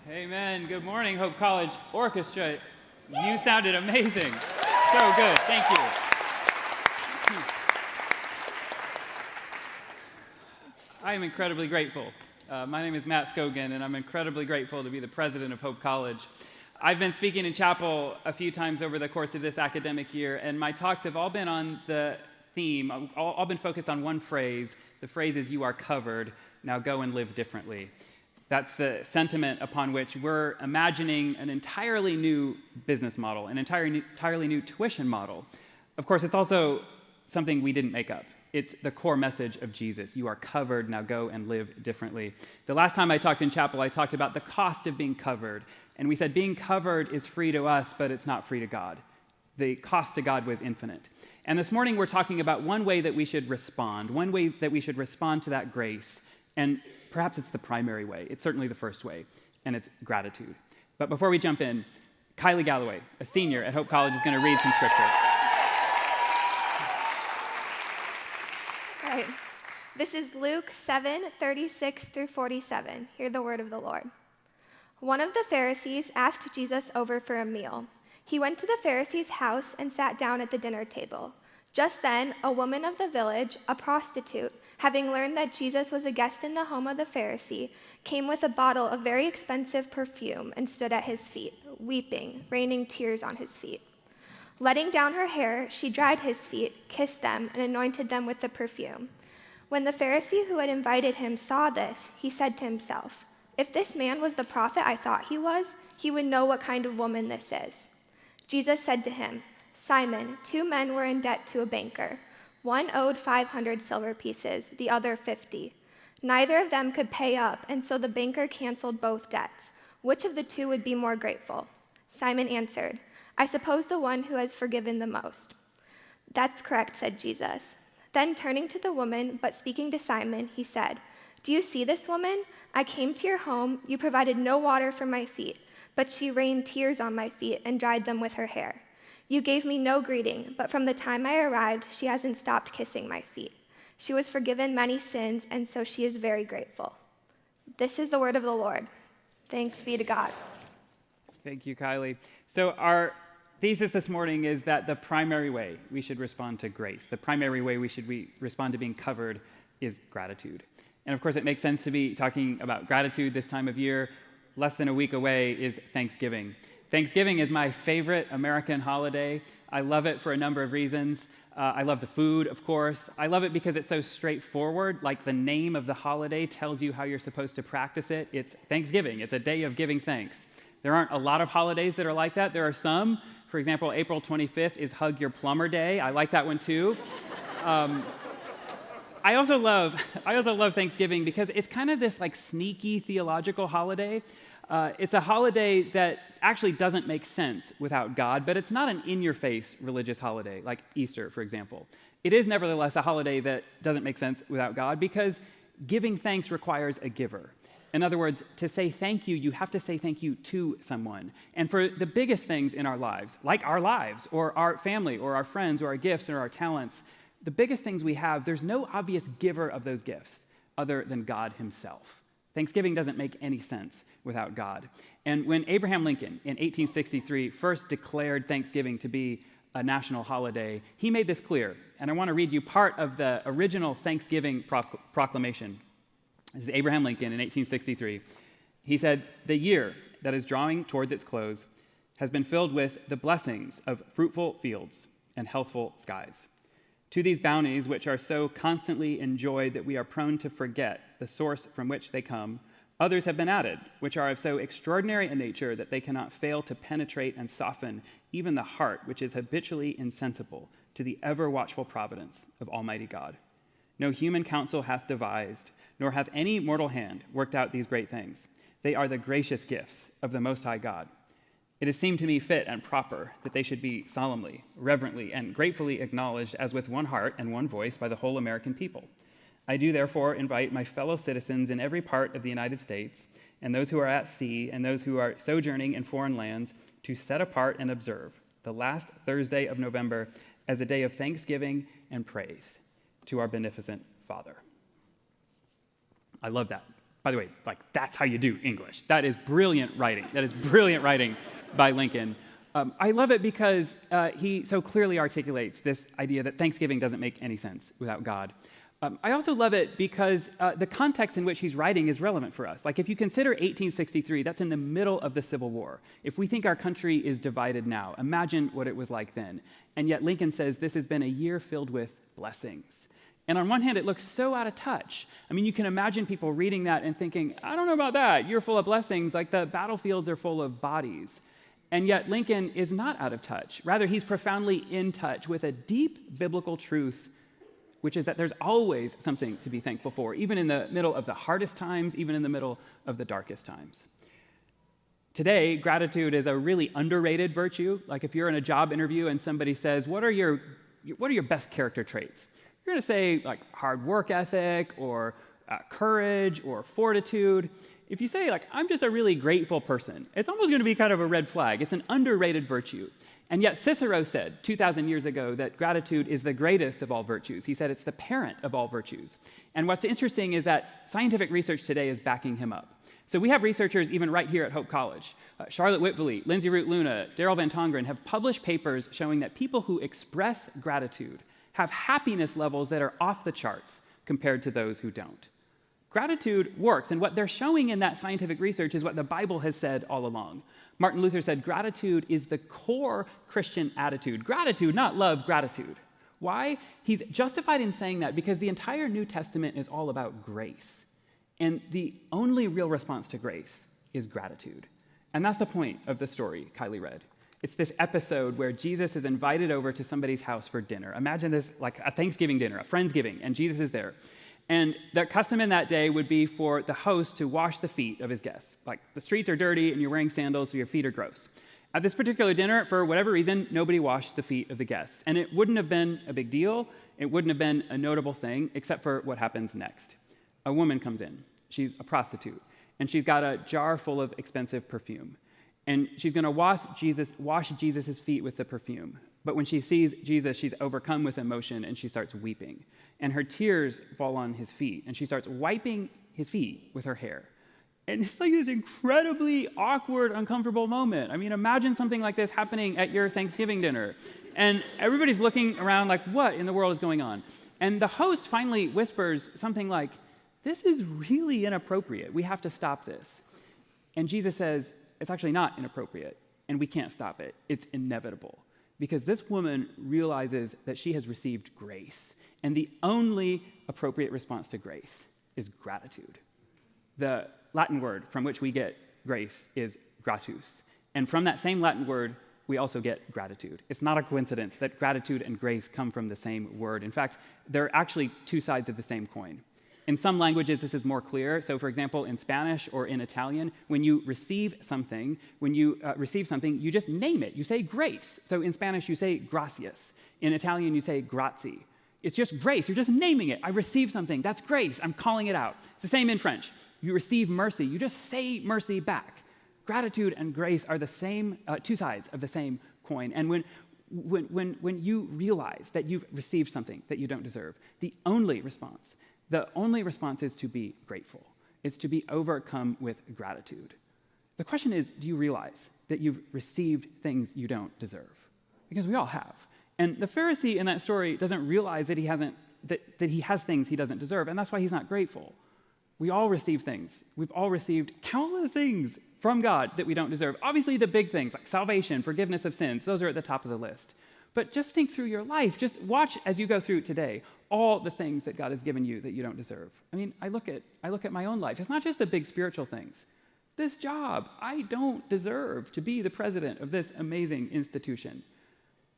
Amen. Good morning, Hope College Orchestra. You sounded amazing. So good. Thank you. I am incredibly grateful. My name is Matt Scogin, and I'm incredibly grateful to be the president of Hope College. I've been speaking in chapel a few times over the course of this academic year, and my talks have all been on the theme, all been focused on one phrase. The phrase is, "You are covered, now go and live differently." That's the sentiment upon which we're imagining an entirely new business model, an entirely new tuition model. Of course, it's also something we didn't make up. It's the core message of Jesus. You are covered, now go and live differently. The last time I talked in chapel, I talked about the cost of being covered. And we said being covered is free to us, but it's not free to God. The cost to God was infinite. And this morning we're talking about one way that we should respond, one way that we should respond to that grace. And perhaps it's the primary way. It's certainly the first way, and it's gratitude. But before we jump in, Kylie Galloway, a senior at Hope College, is going to read some scripture. All right. This is Luke 7:36 through 47. Hear the word of the Lord. One of the Pharisees asked Jesus over for a meal. He went to the Pharisee's house and sat down at the dinner table. Just then, a woman of the village, a prostitute, having learned that Jesus was a guest in the home of the Pharisee, came with a bottle of very expensive perfume and stood at his feet, weeping, raining tears on his feet. Letting down her hair, she dried his feet, kissed them, and anointed them with the perfume. When the Pharisee who had invited him saw this, he said to himself, "If this man was the prophet I thought he was, he would know what kind of woman this is." Jesus said to him, "Simon, 2 men were in debt to a banker. One owed 500 silver pieces, the other 50. Neither of them could pay up, and so the banker canceled both debts. Which of the 2 would be more grateful?" Simon answered, "I suppose the one who has forgiven the most." "That's correct," said Jesus. Then turning to the woman, but speaking to Simon, he said, "Do you see this woman? I came to your home, you provided no water for my feet, but she rained tears on my feet and dried them with her hair. You gave me no greeting, but from the time I arrived, she hasn't stopped kissing my feet. She was forgiven many sins, and so she is very grateful." This is the word of the Lord. Thanks be to God. Thank you, Kylie. So our thesis this morning is that the primary way we should respond to grace, the primary way we should respond to being covered, is gratitude. And of course, it makes sense to be talking about gratitude this time of year. Less than a week away is Thanksgiving. Thanksgiving is my favorite American holiday. I love it for a number of reasons. I love the food, of course. I love it because it's so straightforward, like the name of the holiday tells you how you're supposed to practice it. It's Thanksgiving. It's a day of giving thanks. There aren't a lot of holidays that are like that. There are some. For example, April 25th is Hug Your Plumber Day. I like that one too. I also love Thanksgiving because it's kind of this like sneaky theological holiday. It's a holiday that actually doesn't make sense without God, but it's not an in-your-face religious holiday like Easter, for example. It is nevertheless a holiday that doesn't make sense without God because giving thanks requires a giver. In other words, to say thank you, you have to say thank you to someone. And for the biggest things in our lives, like our lives or our family or our friends or our gifts or our talents, the biggest things we have, there's no obvious giver of those gifts other than God himself. Thanksgiving doesn't make any sense without God. And when Abraham Lincoln in 1863 first declared Thanksgiving to be a national holiday, he made this clear. And I want to read you part of the original Thanksgiving proclamation. This is Abraham Lincoln in 1863. He said, "The year that is drawing towards its close has been filled with the blessings of fruitful fields and healthful skies. To these bounties, which are so constantly enjoyed that we are prone to forget the source from which they come, others have been added, which are of so extraordinary a nature that they cannot fail to penetrate and soften even the heart which is habitually insensible to the ever-watchful providence of Almighty God. No human counsel hath devised, nor hath any mortal hand worked out these great things. They are the gracious gifts of the Most High God. It has seemed to me fit and proper that they should be solemnly, reverently, and gratefully acknowledged as with one heart and one voice by the whole American people. I do therefore invite my fellow citizens in every part of the United States, and those who are at sea and those who are sojourning in foreign lands, to set apart and observe the last Thursday of November as a day of thanksgiving and praise to our beneficent Father." I love that. By the way, like, that's how you do English. That is brilliant writing. That is brilliant writing by Lincoln. I love it because he so clearly articulates this idea that Thanksgiving doesn't make any sense without God. I also love it because the context in which he's writing is relevant for us. Like, if you consider 1863, that's in the middle of the Civil War. If we think our country is divided now, imagine what it was like then. And yet Lincoln says this has been a year filled with blessings. And on one hand, it looks so out of touch. I mean, you can imagine people reading that and thinking, I don't know about that. You're full of blessings, like the battlefields are full of bodies. And yet Lincoln is not out of touch. Rather, he's profoundly in touch with a deep biblical truth, which is that there's always something to be thankful for, even in the middle of the hardest times, even in the middle of the darkest times. Today, gratitude is a really underrated virtue. Like, if you're in a job interview and somebody says, what are your best character traits? You're going to say, like, hard work ethic or courage or fortitude. If you say, like, I'm just a really grateful person, it's almost going to be kind of a red flag. It's an underrated virtue. And yet Cicero said 2,000 years ago that gratitude is the greatest of all virtues. He said it's the parent of all virtues. And what's interesting is that scientific research today is backing him up. So we have researchers even right here at Hope College. Charlotte Whitveley, Lindsay Root Luna, Daryl Van Tongeren have published papers showing that people who express gratitude have happiness levels that are off the charts compared to those who don't. Gratitude works, and what they're showing in that scientific research is what the Bible has said all along. Martin Luther said gratitude is the core Christian attitude. Gratitude, not love, gratitude. Why? He's justified in saying that because the entire New Testament is all about grace. And the only real response to grace is gratitude. And that's the point of the story Kylie read. It's this episode where Jesus is invited over to somebody's house for dinner. Imagine this like a Thanksgiving dinner, a Friendsgiving, and Jesus is there. And the custom in that day would be for the host to wash the feet of his guests. Like, the streets are dirty and you're wearing sandals, so your feet are gross. At this particular dinner, for whatever reason, nobody washed the feet of the guests. And it wouldn't have been a big deal. It wouldn't have been a notable thing, except for what happens next. A woman comes in. She's a prostitute. And she's got a jar full of expensive perfume. And she's going to wash Jesus' feet with the perfume. But when she sees Jesus, she's overcome with emotion and she starts weeping. And her tears fall on his feet. And she starts wiping his feet with her hair. And it's like this incredibly awkward, uncomfortable moment. I mean, imagine something like this happening at your Thanksgiving dinner. And everybody's looking around like, what in the world is going on? And the host finally whispers something like, this is really inappropriate. We have to stop this. And Jesus says, it's actually not inappropriate, and we can't stop it. It's inevitable. Because this woman realizes that she has received grace. And the only appropriate response to grace is gratitude. The Latin word from which we get grace is gratus. And from that same Latin word, we also get gratitude. It's not a coincidence that gratitude and grace come from the same word. In fact, they're actually two sides of the same coin. In some languages, this is more clear. So, for example, in Spanish or in Italian, when you receive something, you just name it. You say grace. So in Spanish, you say gracias. In Italian, you say grazie. It's just grace. You're just naming it. I received something. That's grace. I'm calling it out. It's the same in French. You receive mercy. You just say mercy back. Gratitude and grace are the same, two sides of the same coin. And when you realize that you've received something that you don't deserve, the only response is to be grateful. It's to be overcome with gratitude. The question is, do you realize that you've received things you don't deserve? Because we all have. And the Pharisee in that story doesn't realize that he has things he doesn't deserve, and that's why he's not grateful. We all receive things. We've all received countless things from God that we don't deserve. Obviously, the big things like salvation, forgiveness of sins, those are at the top of the list. But just think through your life. Just watch as you go through today all the things that God has given you that you don't deserve. I mean, I look at my own life. It's not just the big spiritual things. This job, I don't deserve to be the president of this amazing institution.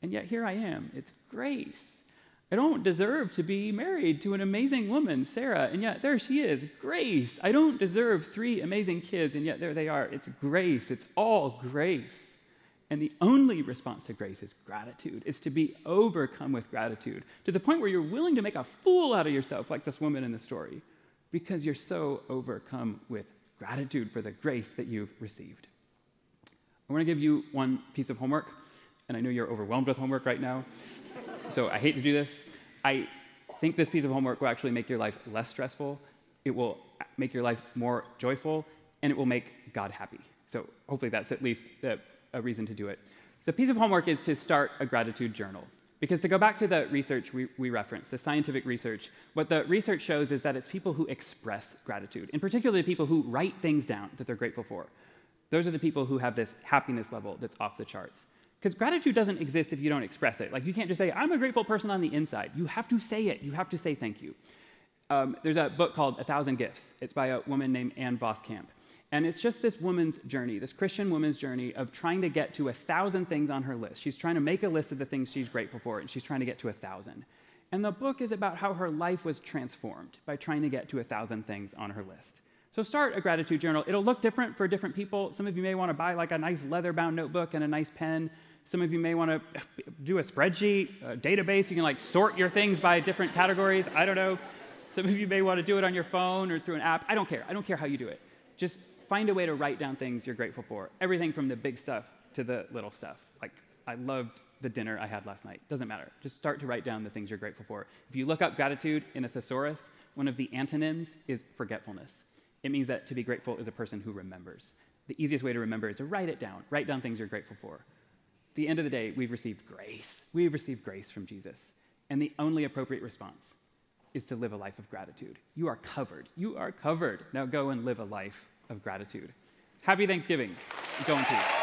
And yet here I am. It's grace. I don't deserve to be married to an amazing woman, Sarah, and yet there she is, grace. I don't deserve 3 amazing kids, and yet there they are. It's grace. It's all grace. And the only response to grace is gratitude. It's to be overcome with gratitude to the point where you're willing to make a fool out of yourself like this woman in the story because you're so overcome with gratitude for the grace that you've received. I want to give you one piece of homework, and I know you're overwhelmed with homework right now, so I hate to do this. I think this piece of homework will actually make your life less stressful. It will make your life more joyful, and it will make God happy. So hopefully that's at least a reason to do it. The piece of homework is to start a gratitude journal. Because to go back to the research we referenced, the scientific research, what the research shows is that it's people who express gratitude, in particular the people who write things down that they're grateful for. Those are the people who have this happiness level that's off the charts. Because gratitude doesn't exist if you don't express it. Like, you can't just say, I'm a grateful person on the inside. You have to say it. You have to say thank you. There's a book called 1,000 Gifts. It's by a woman named Anne Voskamp. And it's just this woman's journey, this Christian woman's journey of trying to get to 1,000 things on her list. She's trying to make a list of the things she's grateful for, and she's trying to get to 1,000. And the book is about how her life was transformed by trying to get to 1,000 things on her list. So start a gratitude journal. It'll look different for different people. Some of you may want to buy like a nice leather-bound notebook and a nice pen. Some of you may want to do a spreadsheet, a database. You can like sort your things by different categories. I don't know. Some of you may want to do it on your phone or through an app. I don't care. I don't care how you do it. Just find a way to write down things you're grateful for. Everything from the big stuff to the little stuff. Like, I loved the dinner I had last night. Doesn't matter. Just start to write down the things you're grateful for. If you look up gratitude in a thesaurus, one of the antonyms is forgetfulness. It means that to be grateful is a person who remembers. The easiest way to remember is to write it down. Write down things you're grateful for. At the end of the day, we've received grace. We've received grace from Jesus. And the only appropriate response is to live a life of gratitude. You are covered. You are covered. Now go and live a life of gratitude. Happy Thanksgiving. Go in peace.